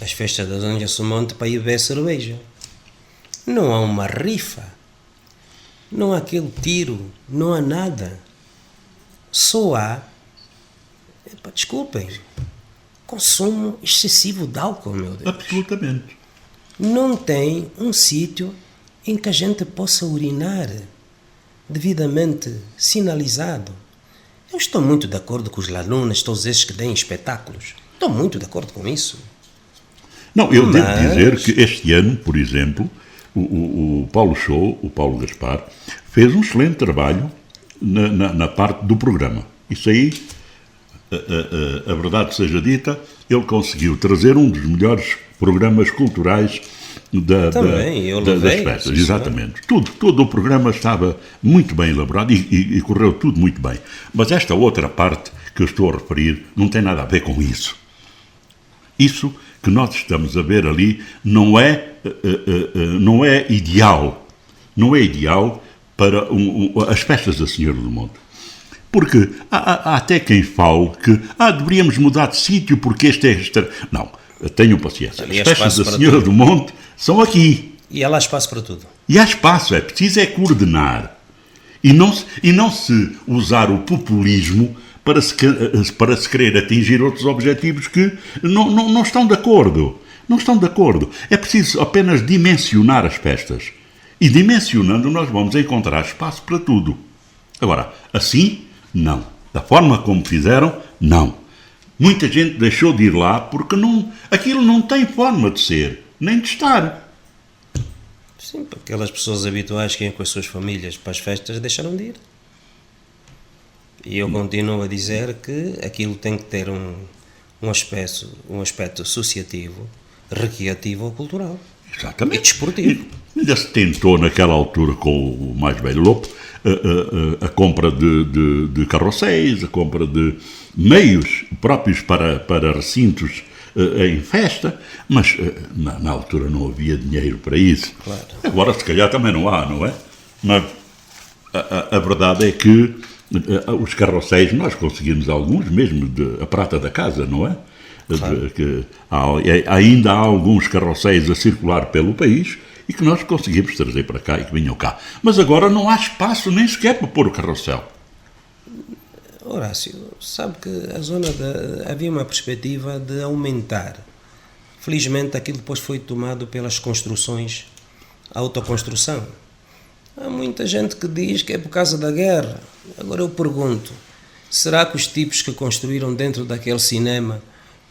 Speaker 5: às festas da Dona do Monte para ir beber cerveja. Não há uma rifa, não há aquele tiro, não há nada. Só há, desculpem, consumo excessivo de álcool, meu Deus.
Speaker 1: Absolutamente.
Speaker 5: Não tem um sítio em que a gente possa urinar devidamente sinalizado. Eu estou muito de acordo com os lalunas, todos esses que deem espetáculos. Estou muito de acordo com isso.
Speaker 1: Não, eu devo dizer que este ano, por exemplo, o Paulo Show, o Paulo Gaspar, fez um excelente trabalho na parte do programa. Isso aí, a verdade seja dita, ele conseguiu trazer um dos melhores programas culturais das festas. Exatamente. Todo o programa estava muito bem elaborado e correu tudo muito bem. Mas esta outra parte que eu estou a referir não tem nada a ver com isso. Isso que nós estamos a ver ali não é ideal. Não é ideal para as festas da Senhora do Monte. Porque há até quem fale que deveríamos mudar de sítio porque este é extra. Não, tenham paciência. As festas da Senhora do Monte são aqui.
Speaker 5: E há lá espaço para tudo.
Speaker 1: E há espaço, é preciso coordenar. E não se usar o populismo para se querer atingir outros objetivos que não estão de acordo. Não estão de acordo. É preciso apenas dimensionar as festas. E dimensionando nós vamos encontrar espaço para tudo. Agora, assim, não. Da forma como fizeram, não. Muita gente deixou de ir lá porque aquilo não tem forma de ser, nem de estar.
Speaker 5: Sim, porque aquelas pessoas habituais que iam com as suas famílias para as festas deixaram de ir. E eu continuo a dizer que aquilo tem que ter um aspecto associativo, recreativo ou cultural.
Speaker 1: Exatamente.
Speaker 5: E desportivo.
Speaker 1: Ainda se tentou naquela altura com o mais velho Lopo a compra de carrosséis, a compra de meios próprios para recintos em festa, mas na altura não havia dinheiro para isso.
Speaker 5: Claro.
Speaker 1: Agora se calhar também não há, não é? Mas a verdade é que os carrosséis, nós conseguimos alguns, mesmo a prata da casa, não é? Claro. Ainda há alguns carrosséis a circular pelo país e que nós conseguimos trazer para cá e que vinham cá. Mas agora não há espaço nem sequer para pôr o carrossel.
Speaker 5: Horácio, sabe que havia uma perspectiva de aumentar. Felizmente aquilo depois foi tomado pelas construções, a autoconstrução. Há muita gente que diz que é por causa da guerra. Agora eu pergunto, será que os tipos que construíram dentro daquele cinema,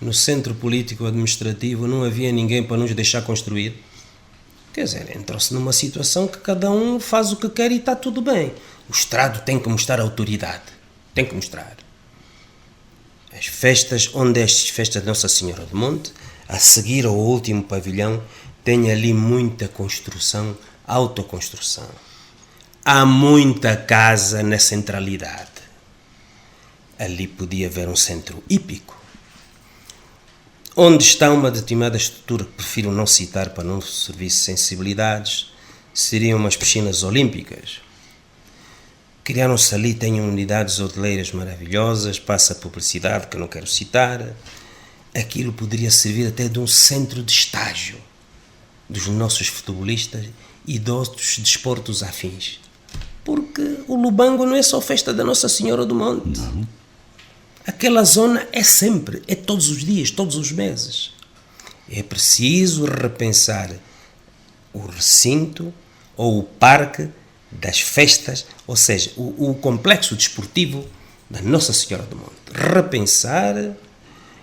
Speaker 5: no centro político-administrativo, não havia ninguém para nos deixar construir? Quer dizer, entrou-se numa situação que cada um faz o que quer e está tudo bem. O Estado tem que mostrar autoridade. Tem que mostrar. As festas, onde estas festas de Nossa Senhora do Monte, a seguir ao último pavilhão, tem ali muita construção, autoconstrução. Há muita casa na centralidade. Ali podia haver um centro hípico. Onde está uma determinada estrutura que prefiro não citar para não servir sensibilidades, seriam umas piscinas olímpicas. Criaram-se ali, têm unidades hoteleiras maravilhosas, passa a publicidade que não quero citar. Aquilo poderia servir até de um centro de estágio dos nossos futebolistas e de outros desportos afins. Porque o Lubango não é só festa da Nossa Senhora do Monte.
Speaker 1: Não.
Speaker 5: Aquela zona é sempre, é todos os dias, todos os meses. É preciso repensar o recinto ou o parque das festas, ou seja, o complexo desportivo da Nossa Senhora do Monte. Repensar,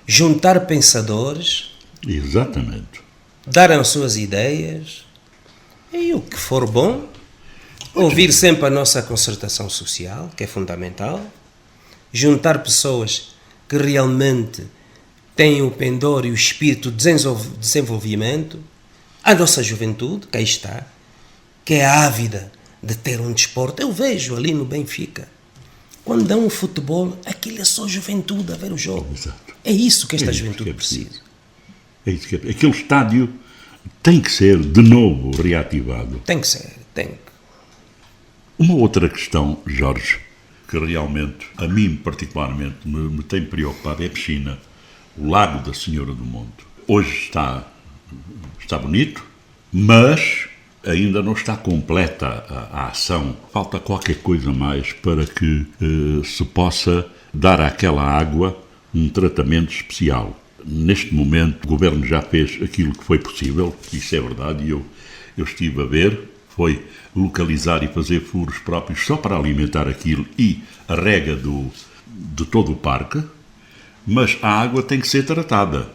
Speaker 5: juntar pensadores,
Speaker 1: Exatamente.
Speaker 5: Darem as suas ideias e o que for bom, ouvir sempre a nossa concertação social, que é fundamental, juntar pessoas que realmente têm o pendor e o espírito de desenvolvimento, a nossa juventude, que aí está, que é ávida de ter um desporto. Eu vejo ali no Benfica, quando dão um futebol, aquilo é só juventude a ver o jogo.
Speaker 1: Exato.
Speaker 5: É isso que esta
Speaker 1: É isso
Speaker 5: juventude
Speaker 1: que é
Speaker 5: precisa.
Speaker 1: É isso que é. Aquele estádio tem que ser de novo reativado.
Speaker 5: Tem que ser, tem que.
Speaker 1: Uma outra questão, Jorge, que realmente, a mim particularmente, me tem preocupado é a piscina, o Lago da Senhora do Monte. Hoje está bonito, mas ainda não está completa a ação. Falta qualquer coisa mais para que se possa dar àquela água um tratamento especial. Neste momento, o Governo já fez aquilo que foi possível, isso é verdade, e eu estive a ver, foi localizar e fazer furos próprios só para alimentar aquilo e a rega de todo o parque, mas a água tem que ser tratada,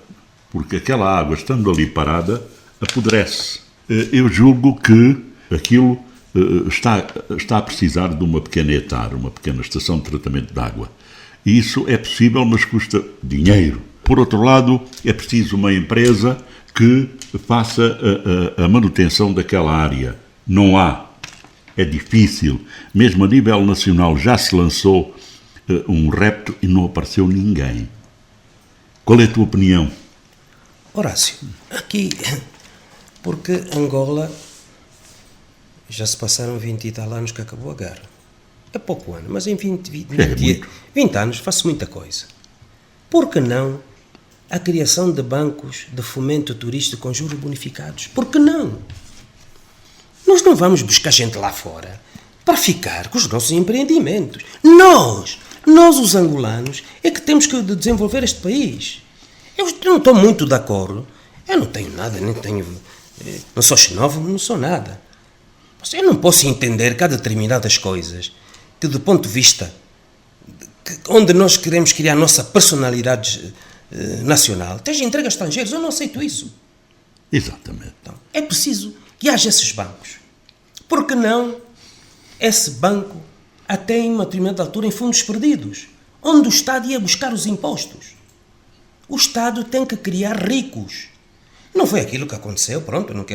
Speaker 1: porque aquela água, estando ali parada, apodrece. Eu julgo que aquilo está a precisar de uma pequena etar, uma pequena estação de tratamento de água. E isso é possível, mas custa dinheiro. Por outro lado, é preciso uma empresa que faça a manutenção daquela área. Não há. É difícil. Mesmo a nível nacional já se lançou um repto e não apareceu ninguém. Qual é a tua opinião?
Speaker 5: Horácio, aqui, porque Angola já se passaram 20 e tal anos que acabou a guerra. É pouco ano, mas em 20 anos faz-se muita coisa. Por que não a criação de bancos de fomento turístico com juros bonificados? Por que não? Nós não vamos buscar gente lá fora para ficar com os nossos empreendimentos. Nós os angolanos, é que temos que desenvolver este país. Eu não estou muito de acordo. Eu não tenho nada, não sou xenófobo, não sou nada. Mas eu não posso entender que há determinadas coisas que, do ponto de vista onde nós queremos criar a nossa personalidade nacional, esteja entregue a estrangeiros. Eu não aceito isso.
Speaker 1: Exatamente.
Speaker 5: Então, é preciso que haja esses bancos. Por que não esse banco até em uma determinada altura em fundos perdidos, onde o Estado ia buscar os impostos? O Estado tem que criar ricos. Não foi aquilo que aconteceu, pronto, não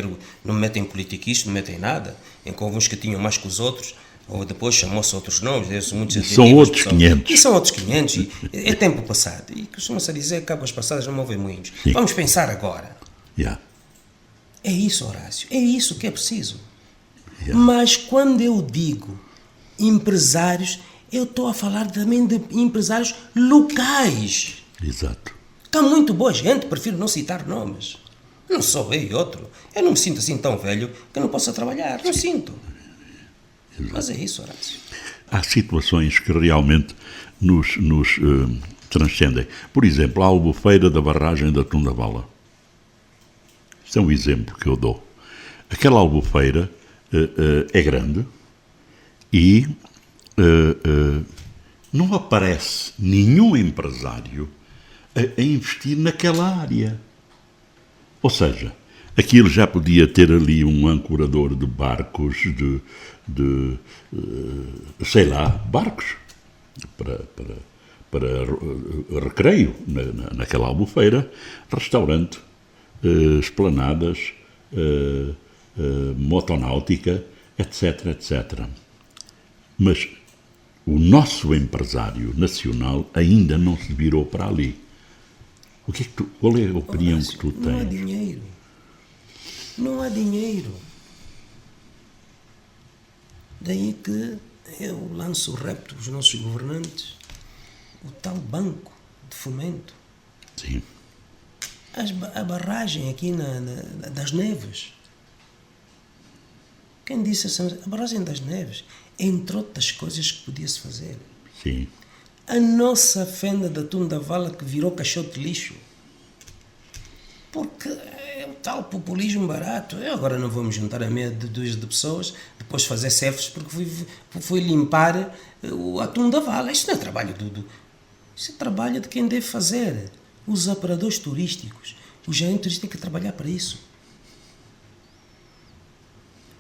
Speaker 5: me metem politiquices, não me metem nada, em que alguns que tinham mais que os outros, ou depois chamou-se outros nomes, muitos
Speaker 1: são outros 500.
Speaker 5: E são outros 500, e é tempo passado. E costuma-se a dizer que águas passadas não movem moinhos.
Speaker 1: Sim.
Speaker 5: Vamos pensar agora.
Speaker 1: Yeah.
Speaker 5: É isso, Horácio, é isso que é preciso.
Speaker 1: Yeah.
Speaker 5: Mas quando eu digo empresários, eu estou a falar também de empresários locais.
Speaker 1: Exato.
Speaker 5: Que há muito boa gente, prefiro não citar nomes. Não sou eu e outro. Eu não me sinto assim tão velho que não possa trabalhar. Não sinto.
Speaker 1: Exato.
Speaker 5: Mas é isso, Horácio.
Speaker 1: Há situações que realmente nos transcendem. Por exemplo, a albufeira da barragem da Tundavala. Isto é um exemplo que eu dou. Aquela albufeira é grande e não aparece nenhum empresário a investir naquela área. Ou seja, aquilo já podia ter ali um ancorador de barcos, sei lá, barcos para recreio naquela albufeira, restaurante, esplanadas, motonáutica, etc, etc. Mas o nosso empresário nacional ainda não se virou para ali. Qual é a opinião que tu tens?
Speaker 5: Não há dinheiro. Não há dinheiro. Daí que eu lanço o repto aos nossos governantes, o tal banco de fomento.
Speaker 1: Sim.
Speaker 5: A barragem aqui das Neves. Quem disse essa? A barragem das Neves, entre outras coisas que podia-se fazer.
Speaker 1: Sim.
Speaker 5: A nossa fenda da Tundavala que virou caixote de lixo. Porque é o tal populismo barato. Eu agora não vou me juntar a meia de duas de pessoas, depois fazer cefes porque fui limpar a Tundavala. Isto não é trabalho Isso é trabalho de quem deve fazer. Os operadores turísticos. os gerentes têm que trabalhar para isso.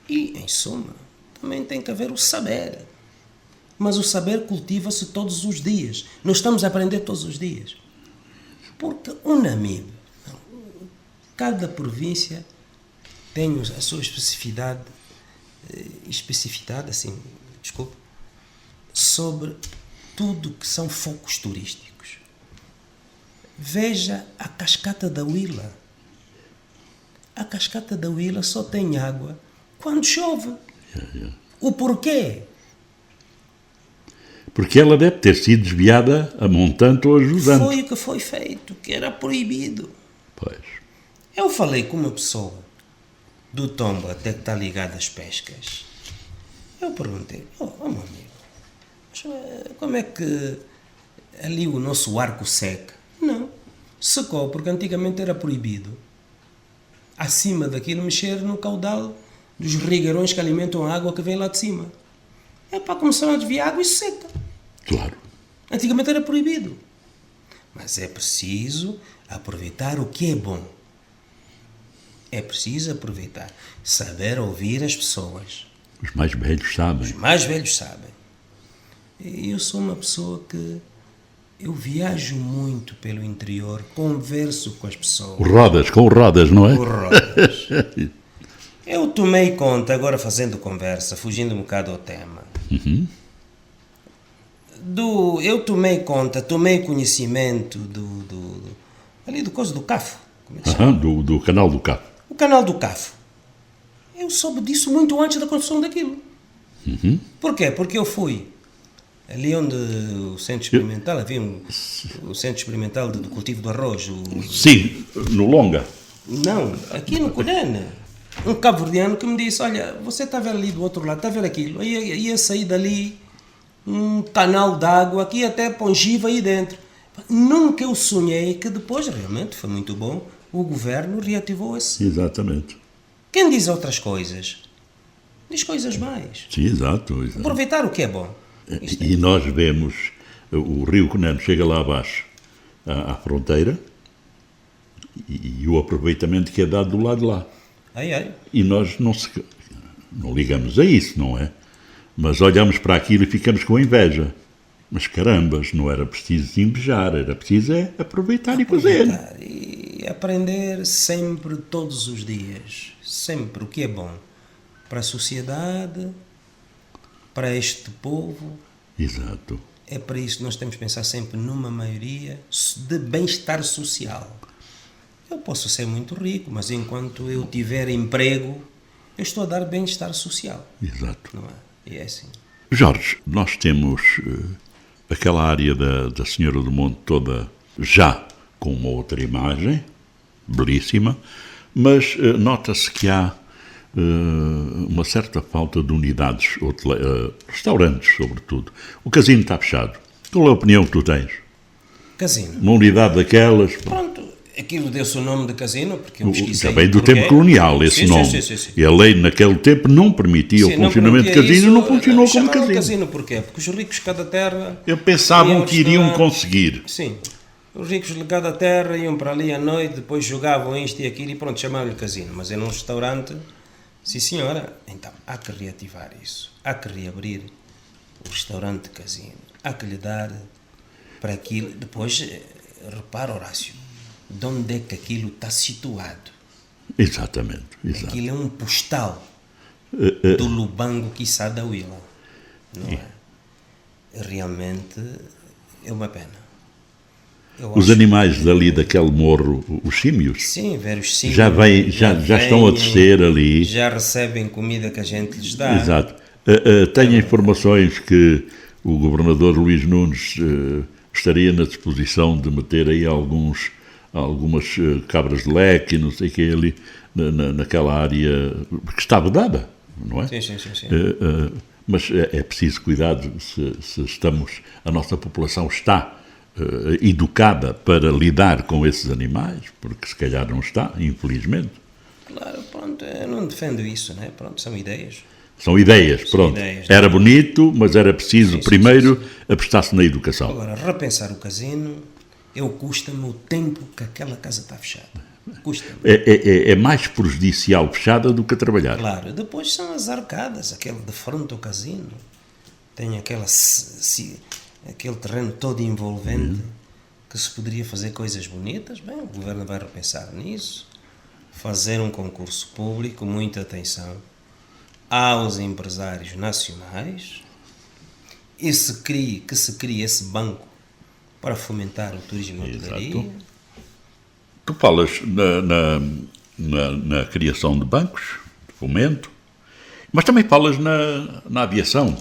Speaker 5: E, em suma, também tem que haver o saber. Mas o saber cultiva-se todos os dias. Nós estamos a aprender todos os dias. Porque o Namibe, cada província tem a sua especificidade, sobre tudo que são focos turísticos. Veja a Cascata da Huila. A Cascata da Huila só tem água quando chove. O porquê?
Speaker 1: Porque ela deve ter sido desviada a montante ou a jusante.
Speaker 5: Foi o que foi feito, que era proibido.
Speaker 1: Pois.
Speaker 5: Eu falei com uma pessoa do Tombo, até que está ligado às pescas. Eu perguntei, meu amigo, como é que ali o nosso arco seca? Não, secou porque antigamente era proibido acima daquilo mexer no caudal dos rigueirões que alimentam a água que vem lá de cima. É para começar a desviar água e seca.
Speaker 1: Claro.
Speaker 5: Antigamente era proibido. Mas é preciso aproveitar o que é bom. É preciso aproveitar. Saber ouvir as pessoas.
Speaker 1: Os mais velhos sabem.
Speaker 5: Os mais velhos sabem. E eu sou uma pessoa que eu viajo muito pelo interior, converso com as pessoas.
Speaker 1: Com rodas, não é?
Speaker 5: Com rodas. Eu tomei conta, agora fazendo conversa, fugindo um bocado ao tema. Eu tomei conhecimento ali do coisa do Cafo. Como é que se chama?
Speaker 1: Do canal do Cafo.
Speaker 5: O canal do Cafo. Eu soube disso muito antes da construção daquilo. Porquê? Porque eu fui ali onde o centro experimental, havia o centro experimental do cultivo do arroz.
Speaker 1: Sim, no Longa.
Speaker 5: Não, aqui no Colhena. Um cabo-verdiano que me disse, olha, você está a ver ali do outro lado, está a ver aquilo? Ia sair dali um canal de água aqui até Pongiva aí dentro. Nunca eu sonhei que depois, realmente foi muito bom, o governo reativou esse.
Speaker 1: Exatamente.
Speaker 5: Quem diz outras coisas, diz coisas mais.
Speaker 1: Sim, exato.
Speaker 5: Aproveitar o que é bom.
Speaker 1: E nós vemos o rio Coneno chega lá abaixo, à fronteira, e o aproveitamento que é dado do lado de lá. E nós não ligamos a isso, não é? Mas olhamos para aquilo e ficamos com inveja. Mas carambas, não era preciso invejar, era preciso aproveitar e fazer.
Speaker 5: E aprender sempre, todos os dias, sempre o que é bom para a sociedade, para este povo.
Speaker 1: Exato.
Speaker 5: É para isso que nós temos que pensar sempre numa maioria de bem-estar social. Eu posso ser muito rico, mas enquanto eu tiver emprego, eu estou a dar bem-estar social.
Speaker 1: Exato.
Speaker 5: Não é? E é assim.
Speaker 1: Jorge, nós temos aquela área da Senhora do Monte toda já com uma outra imagem, belíssima, mas nota-se que há uma certa falta de unidades, restaurantes sobretudo. O casino está fechado. Qual é a opinião que tu tens?
Speaker 5: Casino.
Speaker 1: Uma unidade daquelas...
Speaker 5: Pronto, aquilo deu-se o nome de casino, porque eu pesquisei...
Speaker 1: Também do tempo colonial, esse nome. Sim. E a lei naquele tempo não permitia o funcionamento de casino, não funcionou como casino.
Speaker 5: Casino porquê? Porque os ricos de cada terra...
Speaker 1: Pensavam que iriam conseguir.
Speaker 5: Sim. Os ricos de cada terra iam para ali à noite, depois jogavam isto e aquilo e pronto, chamavam-lhe casino. Mas era um restaurante... Sim, senhora. Então, há que reativar isso. Há que reabrir o restaurante de casino. Há que lhe dar para aquilo... Depois, repara, Horácio, de onde é que aquilo está situado?
Speaker 1: Exatamente.
Speaker 5: Aquilo é um postal do Lubango, quiçá da Huila. Não é? Realmente é uma pena.
Speaker 1: Os animais dali daquele morro, os símios,
Speaker 5: sim, ver os símios
Speaker 1: já estão a descer ali.
Speaker 5: Já recebem comida que a gente lhes dá.
Speaker 1: Exato. Tenho informações que o governador Luís Nunes estaria na disposição de meter aí algumas cabras de leque, não sei o que, ali naquela área que está vedada, não é?
Speaker 5: Sim.
Speaker 1: Mas é preciso cuidado se a nossa população está educada para lidar com esses animais, porque se calhar não está, infelizmente.
Speaker 5: Claro, pronto, eu não defendo isso, né? Pronto, são ideias.
Speaker 1: São ideias, pronto. Era bonito, mas era preciso primeiro apostar-se na educação.
Speaker 5: Agora, repensar o casino, custa-me o tempo que aquela casa está fechada. Custa.
Speaker 1: É mais prejudicial fechada do que a trabalhar.
Speaker 5: Claro, depois são as arcadas, aquele de frente ao casino. Tem aquele terreno todo envolvente que se poderia fazer coisas bonitas. Bem, o governo vai repensar nisso, fazer um concurso público, muita atenção aos empresários nacionais e que se crie esse banco para fomentar o turismo e a hotelaria.
Speaker 1: Tu falas na criação de bancos, de fomento, mas também falas na aviação,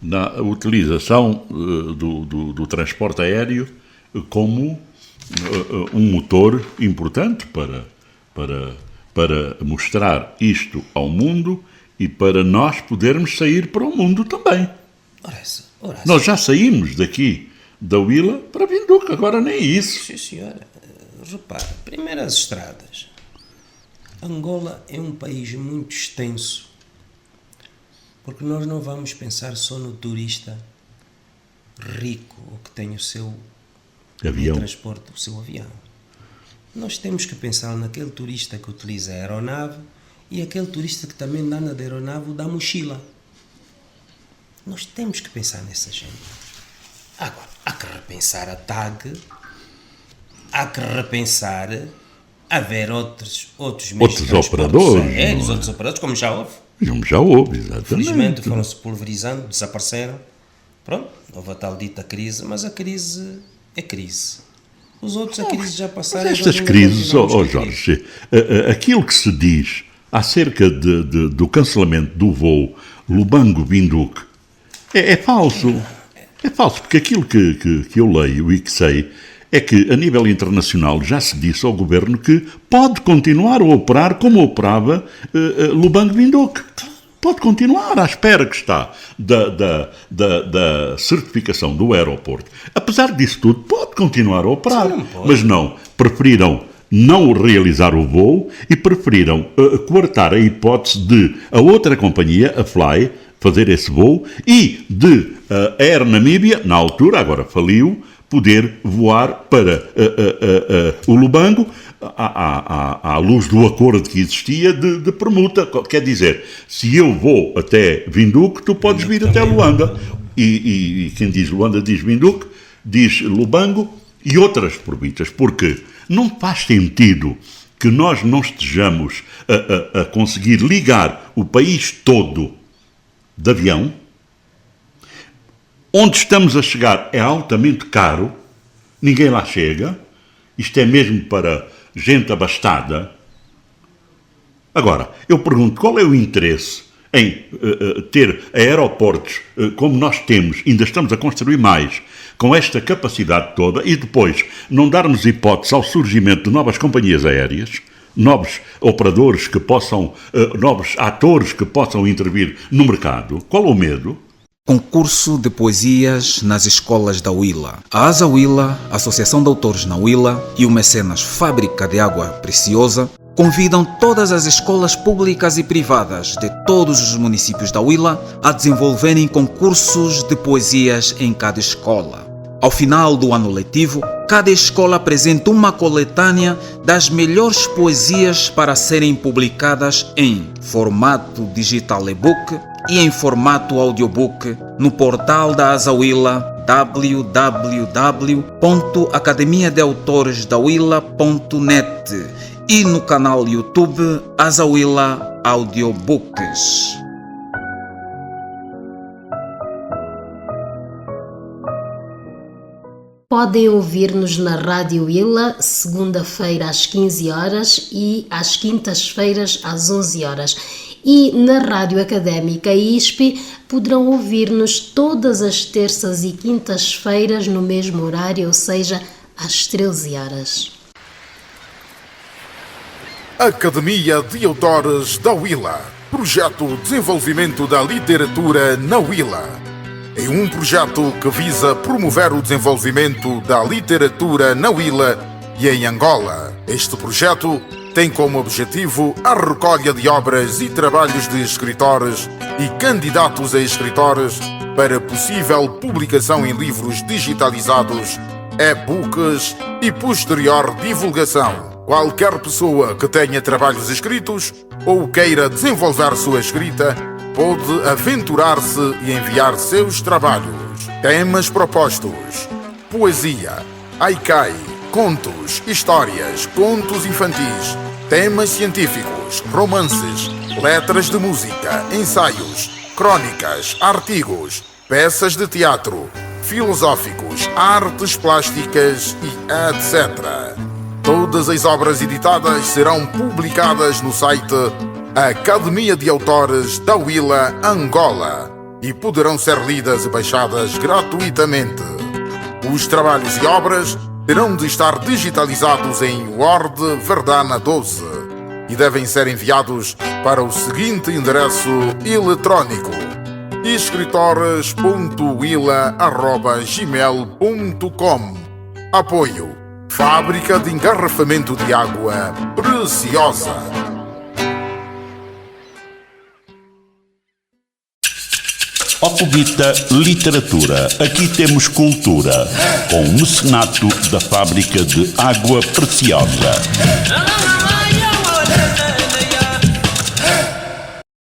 Speaker 1: na utilização do transporte aéreo como um motor importante para mostrar isto ao mundo e para nós podermos sair para o mundo também.
Speaker 5: Ora,
Speaker 1: nós já saímos daqui da Huila para Vinduque, agora nem isso.
Speaker 5: Sim, senhora. Repare, primeiro as estradas. Angola é um país muito extenso, porque nós não vamos pensar só no turista rico, ou que tem o seu
Speaker 1: avião,
Speaker 5: transporte, o seu avião. Nós temos que pensar naquele turista que utiliza a aeronave e aquele turista que também anda de aeronave da mochila. Nós temos que pensar nessa gente. Agora, há que repensar a TAG, há que repensar haver outros
Speaker 1: operadores
Speaker 5: aéreos, outros operadores, como já houve.
Speaker 1: Já houve, exatamente.
Speaker 5: Felizmente foram-se pulverizando, desapareceram. Pronto, houve a tal dita crise, mas a crise é crise. Os outros, a crise já passaram.
Speaker 1: Mas estas crises, Jorge, aquilo que se diz acerca do cancelamento do voo Lubango-Vinduque é falso. É falso, porque aquilo que eu leio e que sei é que, a nível internacional, já se disse ao governo que pode continuar a operar como operava Lubango-Vinduque. Pode continuar à espera que está da certificação do aeroporto. Apesar disso tudo, pode continuar a operar. Mas não, preferiram não realizar o voo e preferiram coartar a hipótese de a outra companhia, a Fly, fazer esse voo e de a Air Namíbia, na altura, agora faliu, poder voar para o Lubango à luz do acordo que existia de permuta. Quer dizer, se eu vou até Vinduque, tu podes vir até Luanda. E quem diz Luanda diz Vinduque, diz Lubango e outras províncias, porque não faz sentido que nós não estejamos a conseguir ligar o país todo de avião. Onde estamos a chegar é altamente caro, ninguém lá chega, isto é mesmo para gente abastada. Agora, eu pergunto, qual é o interesse em ter aeroportos como nós temos, ainda estamos a construir mais, com esta capacidade toda, e depois não darmos hipótese ao surgimento de novas companhias aéreas, novos operadores que possam, novos atores que possam intervir no mercado? Qual o medo?
Speaker 7: Concurso de poesias nas escolas da Huila. A ASA Huila, Associação de Autores na Huila e o Mecenas Fábrica de Água Preciosa convidam todas as escolas públicas e privadas de todos os municípios da Huila a desenvolverem concursos de poesias em cada escola. Ao final do ano letivo, cada escola apresenta uma coletânea das melhores poesias para serem publicadas em formato digital e-book e em formato audiobook no portal da ASA Huila www.academiadeautoresdahuila.net e no canal YouTube ASA Huila Audiobooks.
Speaker 3: Podem ouvir-nos na Rádio Huila, segunda-feira às 15 horas e às quintas-feiras às 11 horas. E na Rádio Académica ISP poderão ouvir-nos todas as terças e quintas-feiras no mesmo horário, ou seja, às 13 horas.
Speaker 2: Academia de Autores da Huila. Projeto de Desenvolvimento da Literatura na Huila. É um projeto que visa promover o desenvolvimento da literatura na Huila e em Angola. Este projeto tem como objetivo a recolha de obras e trabalhos de escritores e candidatos a escritores para possível publicação em livros digitalizados, e-books e posterior divulgação. Qualquer pessoa que tenha trabalhos escritos ou queira desenvolver sua escrita pode aventurar-se e enviar seus trabalhos. Temas propostos: poesia, haikai, contos, histórias, contos infantis, temas científicos, romances, letras de música, ensaios, crônicas, artigos, peças de teatro, filosóficos, artes plásticas e etc. Todas as obras editadas serão publicadas no site Academia de Autores da Huila, Angola, e poderão ser lidas e baixadas gratuitamente. Os trabalhos e obras terão de estar digitalizados em Word Verdana 12 e devem ser enviados para o seguinte endereço eletrónico: escritores.huila@gmail.com. Apoio: Fábrica de Engarrafamento de Água Preciosa.
Speaker 1: Ocuvita Literatura. Aqui temos cultura, com o mecenato da Fábrica de Água Preciosa.